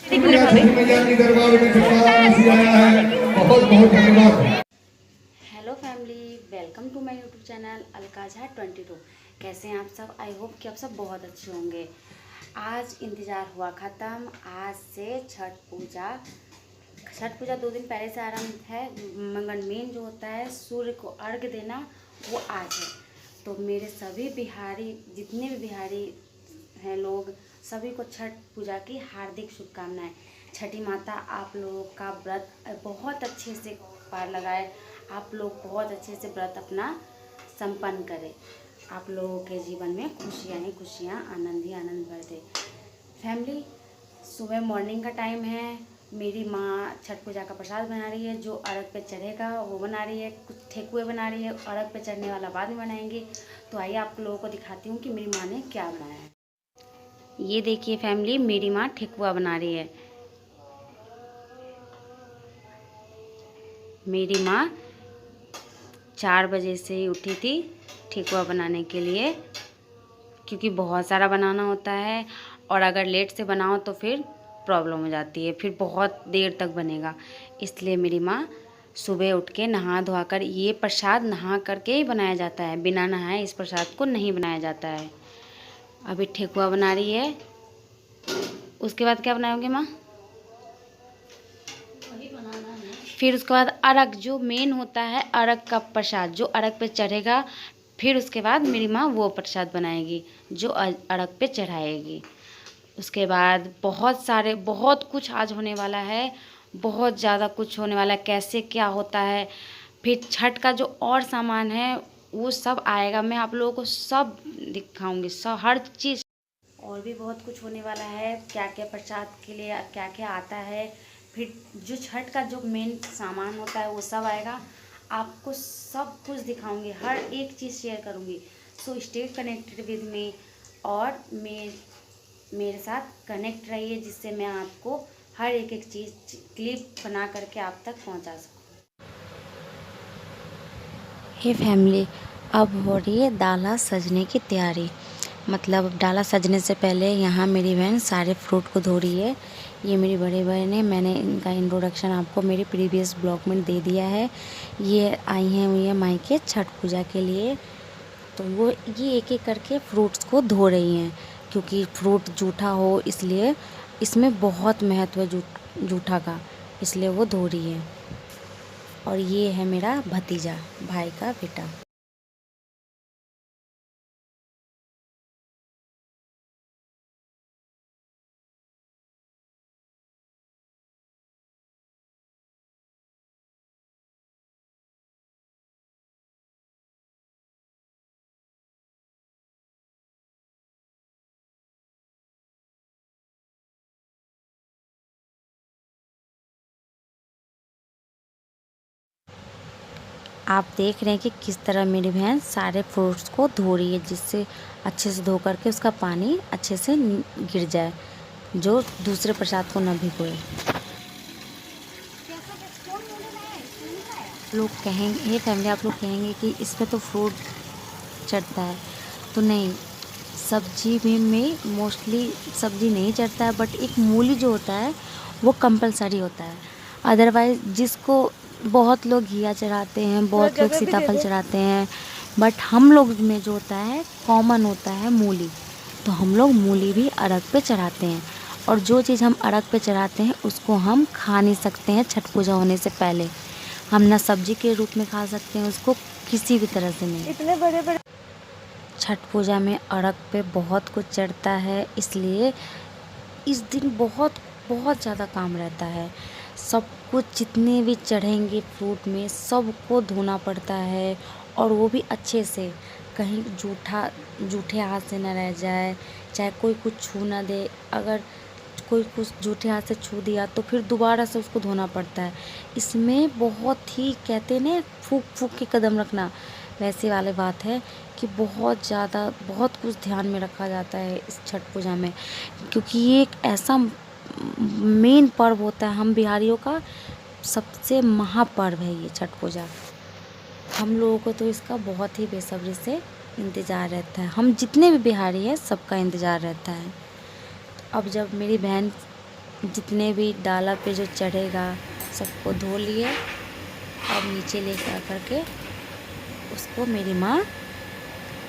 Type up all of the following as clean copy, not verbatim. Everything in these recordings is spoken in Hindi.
मैया के दरबार में आया है। बहुत बहुत धन्यवाद। Hello family, welcome to my YouTube channel अलकाज़ है 22। कैसे हैं आप सब? आई होप कि आप सब बहुत अच्छे होंगे। आज इंतज़ार हुआ ख़त्म। आज से छठ पूजा 2 दिन पहले से आरंभ है। मंगल मेन जो होता है, सूर्य को अर्घ्य देना, वो आज है। तो मेरे सभी बिहारी, जितने भी बिहारी हैं लोग, सभी को छठ पूजा की हार्दिक शुभकामनाएं। छठी माता आप लोगों का व्रत बहुत अच्छे से पार लगाए, आप लोग बहुत अच्छे से व्रत अपना संपन्न करें। आप लोगों के जीवन में खुशियाँ ही खुशियाँ, आनंद ही आनंद भर दे। फैमिली, सुबह मॉर्निंग का टाइम है। मेरी माँ छठ पूजा का प्रसाद बना रही है, जो अर्घ पे चढ़ेगा वो बना रही है। कुछ ठेकुए बना रही है, अर्घ पे चढ़ने वाला बाद में बनाएंगे। तो आइए आप लोगों को दिखाती हूँ कि मेरी माँ ने क्या बनाया है। ये देखिए फैमिली, मेरी माँ ठेकुआ बना रही है। मेरी माँ 4 बजे से ही उठी थी ठेकुआ बनाने के लिए, क्योंकि बहुत सारा बनाना होता है और अगर लेट से बनाओ तो फिर प्रॉब्लम हो जाती है, फिर बहुत देर तक बनेगा। इसलिए मेरी माँ सुबह उठ के नहा धोआ कर, ये प्रसाद नहा करके ही बनाया जाता है, बिना नहाए इस प्रसाद को नहीं बनाया जाता है। अभी ठेकुआ बना रही है। उसके बाद क्या बनाओगे माँ? फिर उसके बाद अर्घ, जो मेन होता है अर्घ का प्रसाद, जो अर्घ पे चढ़ेगा, फिर उसके बाद मेरी माँ वो प्रसाद बनाएगी जो अर्घ पे चढ़ाएगी। उसके बाद बहुत कुछ आज होने वाला है, बहुत ज़्यादा कुछ होने वाला है। कैसे क्या होता है, फिर छठ का जो और सामान है वो सब आएगा, मैं आप लोगों को सब दिखाऊंगी, सब हर चीज़। और भी बहुत कुछ होने वाला है, क्या क्या प्रसाद के लिए क्या क्या आता है। फिर जो छठ का जो मेन सामान होता है वो सब आएगा, आपको सब कुछ दिखाऊंगी, हर एक चीज़ शेयर करूंगी। So stay connected with me और मेरे साथ कनेक्ट रहिए, जिससे मैं आपको हर एक चीज़ क्लिप बना करके आप तक पहुंचा सकूं। हे फैमिली, अब हो रही है डाला सजने की तैयारी। मतलब डाला सजने से पहले यहाँ मेरी बहन सारे फ्रूट को धो रही है। ये मेरी बड़ी बहन है, मैंने इनका इंट्रोडक्शन आपको मेरे प्रीवियस ब्लॉग में दे दिया है। ये आई हैं हुई है मायके छठ पूजा के लिए, तो वो ये एक एक करके फ्रूट्स को धो रही हैं, क्योंकि फ्रूट जूठा हो इसलिए इसमें बहुत महत्व है जूठा का, इसलिए वो धो रही है। और ये है मेरा भतीजा, भाई का बेटा। आप देख रहे हैं कि किस तरह मेरी बहन सारे फ्रूट्स को धो रही है, जिससे अच्छे से धो करके उसका पानी अच्छे से गिर जाए, जो दूसरे प्रसाद को न भिगोए। लोग कहेंगे, ये फैमिली, आप लोग कहेंगे कि इसमें तो फ्रूट चढ़ता है, तो नहीं, सब्जी में मोस्टली सब्जी नहीं चढ़ता है, बट एक मूली जो होता है वो कंपलसरी होता है। अदरवाइज़ जिसको बहुत लोग घिया चढ़ाते हैं, बहुत लोग सीताफल चढ़ाते हैं, बट हम लोग में जो होता है कॉमन होता है मूली, तो हम लोग मूली भी अर्घ पे चढ़ाते हैं। और जो चीज़ हम अर्घ पे चढ़ाते हैं उसको हम खा नहीं सकते हैं छठ पूजा होने से पहले। हम ना सब्जी के रूप में खा सकते हैं उसको, किसी भी तरह से नहीं। इतने बड़े बड़े छठ पूजा में अर्घ पे बहुत कुछ चढ़ता है, इसलिए इस दिन बहुत बहुत ज़्यादा काम रहता है। सब कुछ जितने भी चढ़ेंगे फ्रूट में सबको धोना पड़ता है, और वो भी अच्छे से, कहीं जूठे हाथ से ना रह जाए, चाहे कोई कुछ छू ना दे। अगर कोई कुछ जूठे हाथ से छू दिया तो फिर दोबारा से उसको धोना पड़ता है। इसमें बहुत ही, कहते हैं ना, फूंक फूंक के कदम रखना, वैसे वाली बात है कि बहुत ज़्यादा बहुत कुछ ध्यान में रखा जाता है इस छठ पूजा में, क्योंकि ये एक ऐसा मेन पर्व होता है, हम बिहारियों का सबसे महापर्व है ये छठ पूजा। हम लोगों को तो इसका बहुत ही बेसब्री से इंतज़ार रहता है, हम जितने भी बिहारी हैं सबका इंतज़ार रहता है। अब जब मेरी बहन जितने भी डाला पे जो चढ़ेगा सबको धो लिए। अब नीचे लेकर आकर के उसको मेरी माँ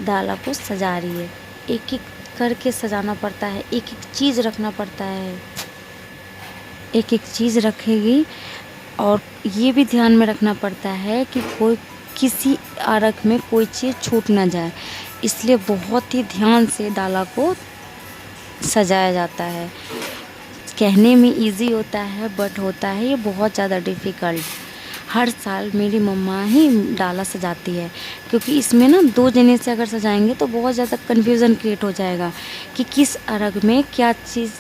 डाला को सजा रही है। एक एक करके सजाना पड़ता है, एक एक चीज़ रखना पड़ता है, एक एक चीज़ रखेगी। और ये भी ध्यान में रखना पड़ता है कि कोई किसी अर्घ में कोई चीज़ छूट ना जाए, इसलिए बहुत ही ध्यान से डाला को सजाया जाता है। कहने में इजी होता है बट होता है ये बहुत ज़्यादा डिफ़िकल्ट। हर साल मेरी मम्मा ही डाला सजाती है, क्योंकि इसमें ना 2 जने से अगर सजाएंगे तो बहुत ज़्यादा कन्फ्यूज़न क्रिएट हो जाएगा कि किस अर्घ में क्या चीज़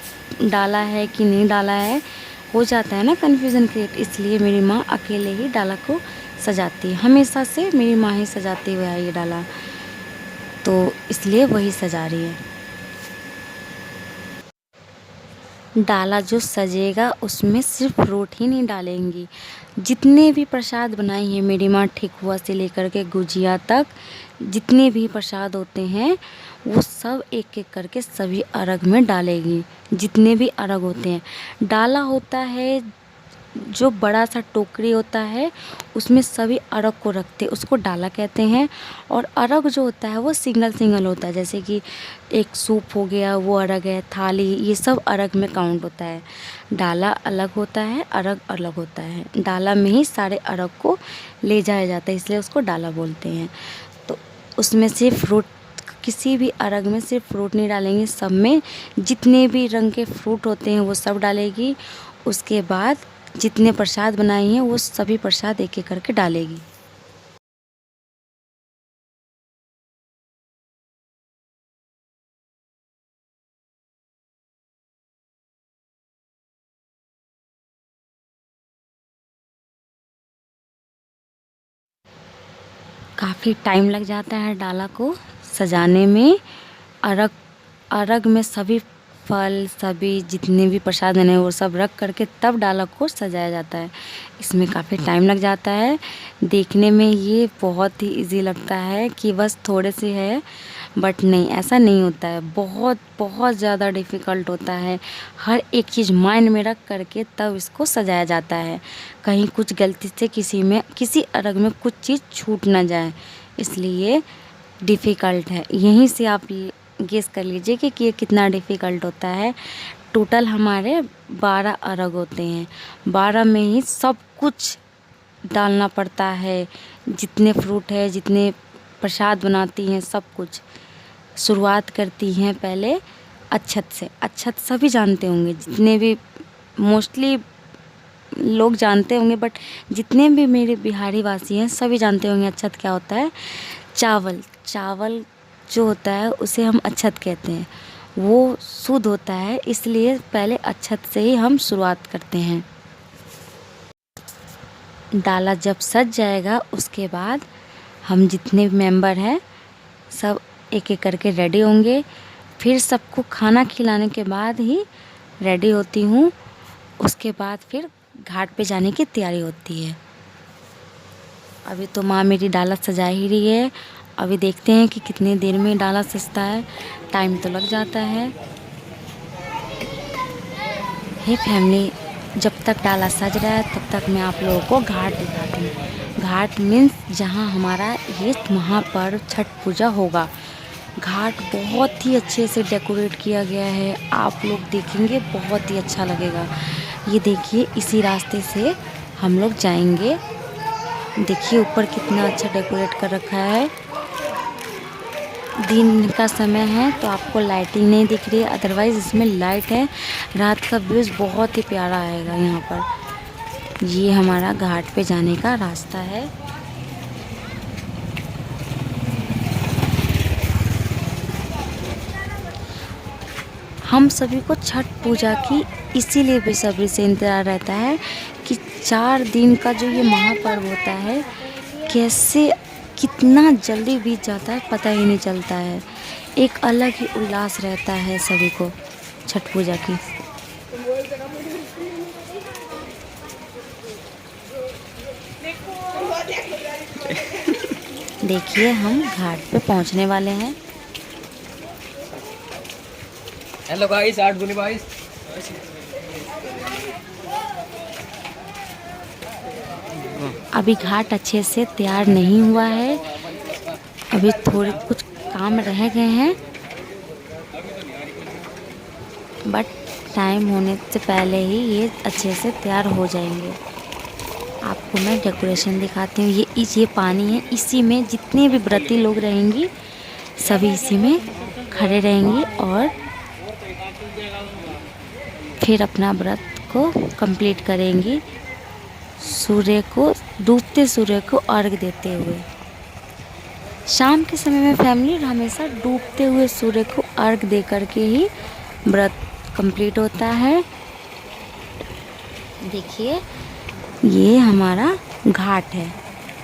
डाला है कि नहीं डाला है, हो जाता है ना कन्फ्यूज़न क्रिएट। इसलिए मेरी माँ अकेले ही डाला को सजाती है, हमेशा से मेरी माँ ही सजाती हुआ है ये डाला, तो इसलिए वही सजा रही है। डाला जो सजेगा उसमें सिर्फ फ्रूट ही नहीं डालेंगी, जितने भी प्रसाद बनाई हैं मेरी माँ, ठेकुआ से लेकर के गुजिया तक, जितने भी प्रसाद होते हैं वो सब एक एक करके सभी अर्घ में डालेगी। जितने भी अर्घ होते हैं, डाला होता है जो बड़ा सा टोकरी होता है उसमें सभी अर्घ को रखते, उसको डाला कहते हैं। और अर्घ जो होता है वो सिंगल सिंगल होता है, जैसे कि एक सूप हो गया वो अर्घ है, थाली, ये सब अर्घ में काउंट होता है। डाला अलग होता है, अर्घ अलग होता है। डाला में ही सारे अर्घ को ले जाया जाता है, इसलिए उसको डाला बोलते हैं। तो उसमें से फ्रूट, किसी भी अर्घ में सिर्फ फ्रूट नहीं डालेंगे, सब में जितने भी रंग के फ्रूट होते हैं वो सब डालेगी। उसके बाद जितने प्रसाद बनाई हैं वो सभी प्रसाद एक एक करके डालेगी। काफ़ी टाइम लग जाता है डाला को सजाने में। अर्घ अर्घ में सभी फल, सभी जितने भी प्रसाद बने वो सब रख करके तब डाला को सजाया जाता है। इसमें काफ़ी टाइम लग जाता है। देखने में ये बहुत ही इजी लगता है कि बस थोड़े से है, बट नहीं, ऐसा नहीं होता है। बहुत बहुत ज़्यादा डिफ़िकल्ट होता है। हर एक चीज़ माइंड में रख करके तब इसको सजाया जाता है, कहीं कुछ गलती से किसी अर्घ में कुछ चीज़ छूट ना जाए, इसलिए डिफ़िकल्ट है। यहीं से आप गेस कर लीजिए कि ये कितना डिफ़िकल्ट होता है। टोटल हमारे 12 अर्घ होते हैं, 12 में ही सब कुछ डालना पड़ता है, जितने फ्रूट है, जितने प्रसाद बनाती हैं सब कुछ। शुरुआत करती हैं पहले अक्षत से। अक्षत सभी जानते होंगे, जितने भी मोस्टली लोग जानते होंगे, बट जितने भी मेरे बिहारी वासी हैं सभी जानते होंगे अक्षत क्या होता है। चावल जो होता है उसे हम अक्षत कहते हैं, वो शुद्ध होता है, इसलिए पहले अक्षत से ही हम शुरुआत करते हैं। डाला जब सज जाएगा उसके बाद हम जितने मेंबर हैं सब एक एक करके रेडी होंगे। फिर सबको खाना खिलाने के बाद ही रेडी होती हूँ। उसके बाद फिर घाट पे जाने की तैयारी होती है। अभी तो माँ मेरी डाला सजा ही रही है, अभी देखते हैं कि कितनी देर में डाला सजता है। टाइम तो लग जाता है। हे फैमिली, जब तक डाला सज रहा है तब तक मैं आप लोगों को घाट दिखाती हूँ। घाट मीन्स जहाँ हमारा ये महापर्व छठ पूजा होगा। घाट बहुत ही अच्छे से डेकोरेट किया गया है, आप लोग देखेंगे बहुत ही अच्छा लगेगा। ये देखिए, इसी रास्ते से हम लोग जाएंगे। देखिए ऊपर कितना अच्छा डेकोरेट कर रखा है। दिन का समय है तो आपको लाइटिंग नहीं दिख रही है, अदरवाइज़ इसमें लाइट है। रात का व्यूज़ बहुत ही प्यारा आएगा यहाँ पर। ये हमारा घाट पे जाने का रास्ता है। हम सभी को छठ पूजा की इसीलिए बेसब्री से इंतज़ार रहता है कि 4 दिन का जो ये महापर्व होता है कैसे कितना जल्दी बीत जाता है पता ही नहीं चलता है। एक अलग ही उल्लास रहता है सभी को छठ पूजा की। देखिए हम घाट पे पहुंचने वाले हैं। हेलो गाइस, 8 दूनी 22। अभी घाट अच्छे से तैयार नहीं हुआ है, अभी थोड़े कुछ काम रह गए हैं, बट टाइम होने से पहले ही ये अच्छे से तैयार हो जाएंगे। आपको मैं डेकोरेशन दिखाती हूँ। ये पानी है, इसी में जितने भी व्रती लोग रहेंगी सभी इसी में खड़े रहेंगी और फिर अपना व्रत को कंप्लीट करेंगी, डूबते सूर्य को अर्घ देते हुए। शाम के समय में फैमिली हमेशा डूबते हुए सूर्य को अर्घ दे करके ही व्रत कंप्लीट होता है। देखिए ये हमारा घाट है,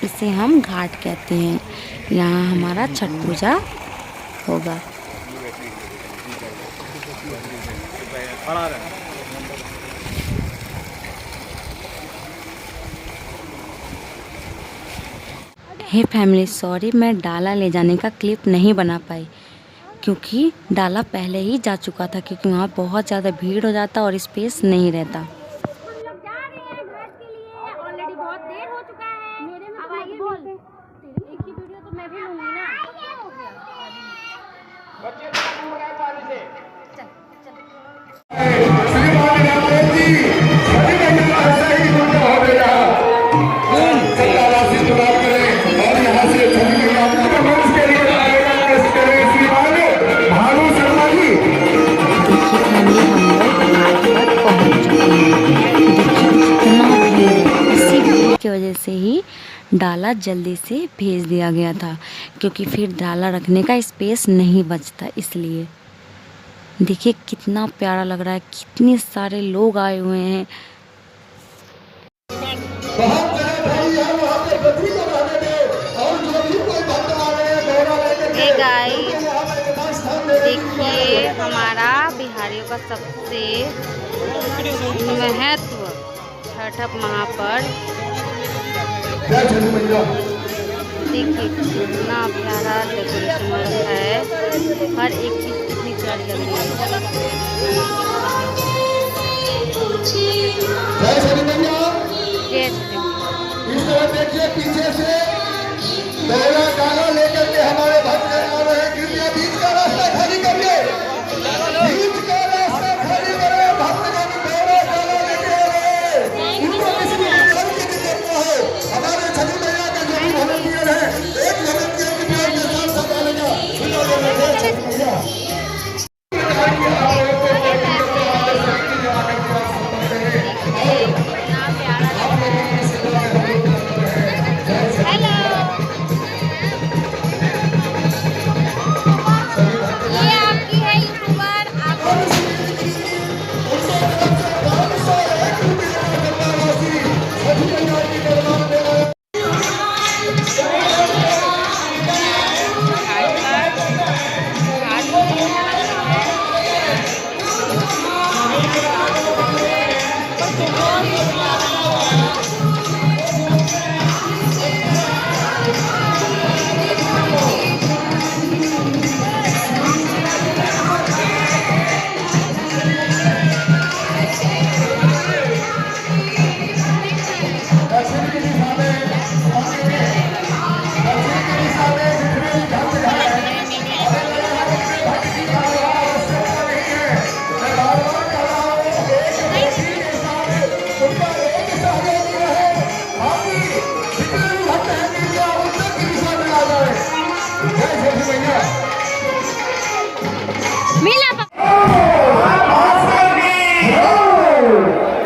इसे हम घाट कहते हैं। यहाँ हमारा छठ पूजा होगा। हे फैमिली, सॉरी मैं डाला ले जाने का क्लिप नहीं बना पाई, क्योंकि डाला पहले ही जा चुका था, क्योंकि वहाँ बहुत ज़्यादा भीड़ हो जाता और स्पेस नहीं रहता। हम लोग जा रहे हैं घाट के लिए, ऑलरेडी बहुत देर हो चुका है। मेरे में अब आइए बोल एक ही वीडियो तो मैं भी लूंगी ना। क्या हो गया? बच्चे दूर रहे पानी से। श्रीमान रामदेव जी सभी महिला ऐसा ही दुर्गा हो गया। सरकार से बात करें और यहाँ से सभी महिला अपने मंच के लिए आएगा पेश करें श्रीमान भानु शर्मा जी। देखिए फैमिली, हम लोग घाट पर पहुँच चुके हैं। देखिए कितना भीड़ है, इसी भीड़ की वजह से ही डाला जल्दी से भेज दिया गया था, क्योंकि फिर डाला रखने का स्पेस नहीं बचता। इसलिए देखिए कितना प्यारा लग रहा है, कितने सारे लोग आए हुए हैं। बहुत जगह भाई है वहाँ पे गद्दी को रहने दे और जो भी कोई भक्त आ रहे हैं दोहरा लेकर के हे गाइस, यहाँ पे निवास स्थान दे रहे हैं। देखिए हमारा बिहारियों का सबसे महत्व छठ महापर्व। जय छठ मैया। देखिए कितना प्यारा डेकोरेशन हो रखा है, हर एक चीज़ कितनी प्यारी लग रही है। जय छठ मैया। जय छठ। इस तरह देखिए पीछे से दौरा डाला लेकर के हमारे भक्त आ रहे हैं। कृपया बीच का रास्ता खाली करिए, बीच का रास्ता खाली करिए। भक्तगण दौरा डाला लेके आ रहे हैं, उनको किसी भी प्रकार की दिक्कत न हो। हमारे छठी मैया का जो भी वॉलंटियर है, एक वॉलंटियर के प्यार के साथ संभालेगा। जय छठ मैया।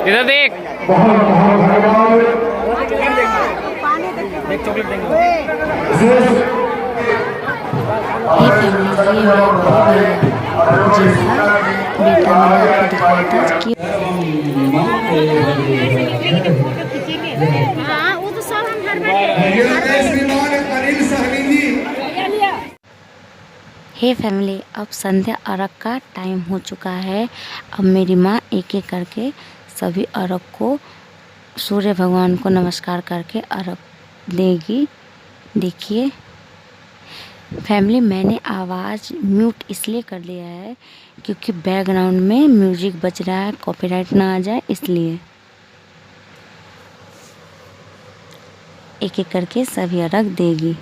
इधर देख। बहुत बहुत धन्यवाद। देख चॉकलेट देंगे। हे फैमिली, ये हमारा बड़ा भैया जिसका बेटा मैंने आपको दिखाया था कि हाँ वो तो सब हम हर बार श्रीमान अनिल सहनी जी। हे फैमिली, अब संध्या अर्घ का टाइम हो चुका है। अब मेरी माँ एक एक करके सभी अर्घ को सूर्य भगवान को नमस्कार करके अर्घ देगी। देखिए फैमिली, मैंने आवाज़ म्यूट इसलिए कर लिया है क्योंकि बैकग्राउंड में म्यूजिक बज रहा है, कॉपीराइट ना आ जाए इसलिए। एक एक करके सभी अर्घ देगी।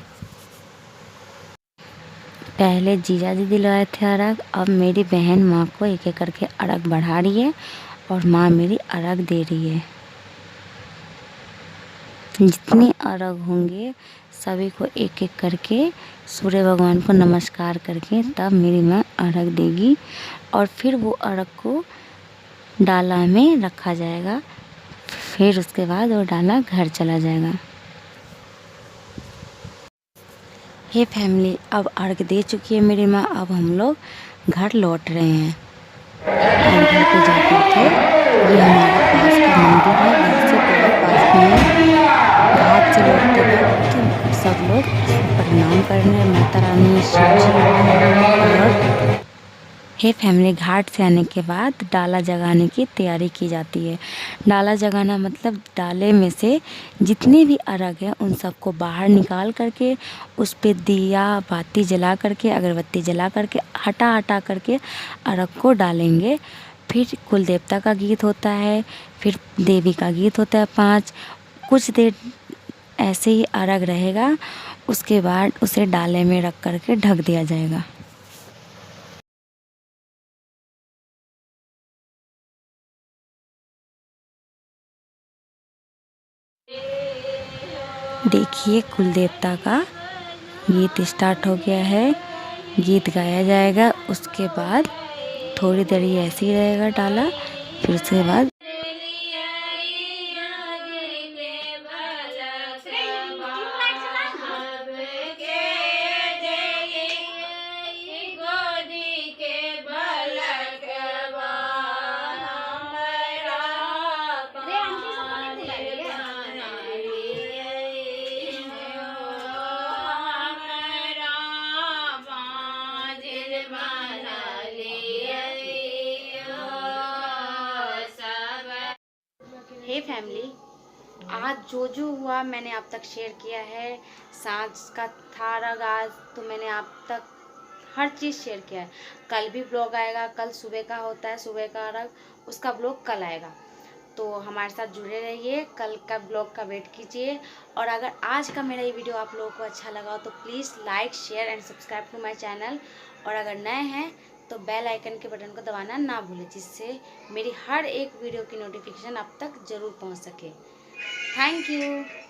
पहले जीजा जी दिलवाए थे अर्घ, अब मेरी बहन माँ को एक एक करके अर्घ बढ़ा रही है और माँ मेरी अर्घ दे रही है। जितने अर्घ होंगे सभी को एक एक करके सूर्य भगवान को नमस्कार करके तब मेरी माँ अर्घ देगी और फिर वो अर्घ को डाला में रखा जाएगा। फिर उसके बाद वो डाला घर चला जाएगा। हे फैमिली, अब अर्घ दे चुकी है मेरी माँ, अब हम लोग घर लौट रहे हैं। हम घर पे जा कर के ये हमारे पास का मंदिर है, घर से बहुत पास में है। घाट से लौटते वक्त सब लोग प्रणाम करने माता रानी, शिव जी और हे फैमिली, घाट से आने के बाद डाला जगाने की तैयारी की जाती है। डाला जगाना मतलब डाले में से जितने भी अर्घ हैं उन सबको बाहर निकाल करके उस पे दिया बाती जला करके अगरबत्ती जला करके हटा करके अर्घ को डालेंगे। फिर कुल देवता का गीत होता है, फिर देवी का गीत होता है 5। कुछ देर ऐसे ही अर्घ रहेगा, उसके बाद उसे डाले में रख करके ढक दिया जाएगा। देखिए, कुल देवता का गीत स्टार्ट हो गया है। गीत गाया जाएगा, उसके बाद थोड़ी देर ये ऐसे ही रहेगा डाला, फिर उसके बाद हे फैमिली, आज जो हुआ मैंने आप तक शेयर किया है। सांझ का था अर्घ आज, तो मैंने आप तक हर चीज़ शेयर किया है। कल भी ब्लॉग आएगा, कल सुबह का होता है, सुबह का अर्घ, उसका ब्लॉग कल आएगा। तो हमारे साथ जुड़े रहिए, कल का ब्लॉग का वेट कीजिए। और अगर आज का मेरा ये वीडियो आप लोगों को अच्छा लगा तो please like share and subscribe to my channel. और अगर नए हैं तो बेल आइकन के बटन को दबाना ना भूलें, जिससे मेरी हर एक वीडियो की नोटिफिकेशन आप तक ज़रूर पहुंच सके। Thank you.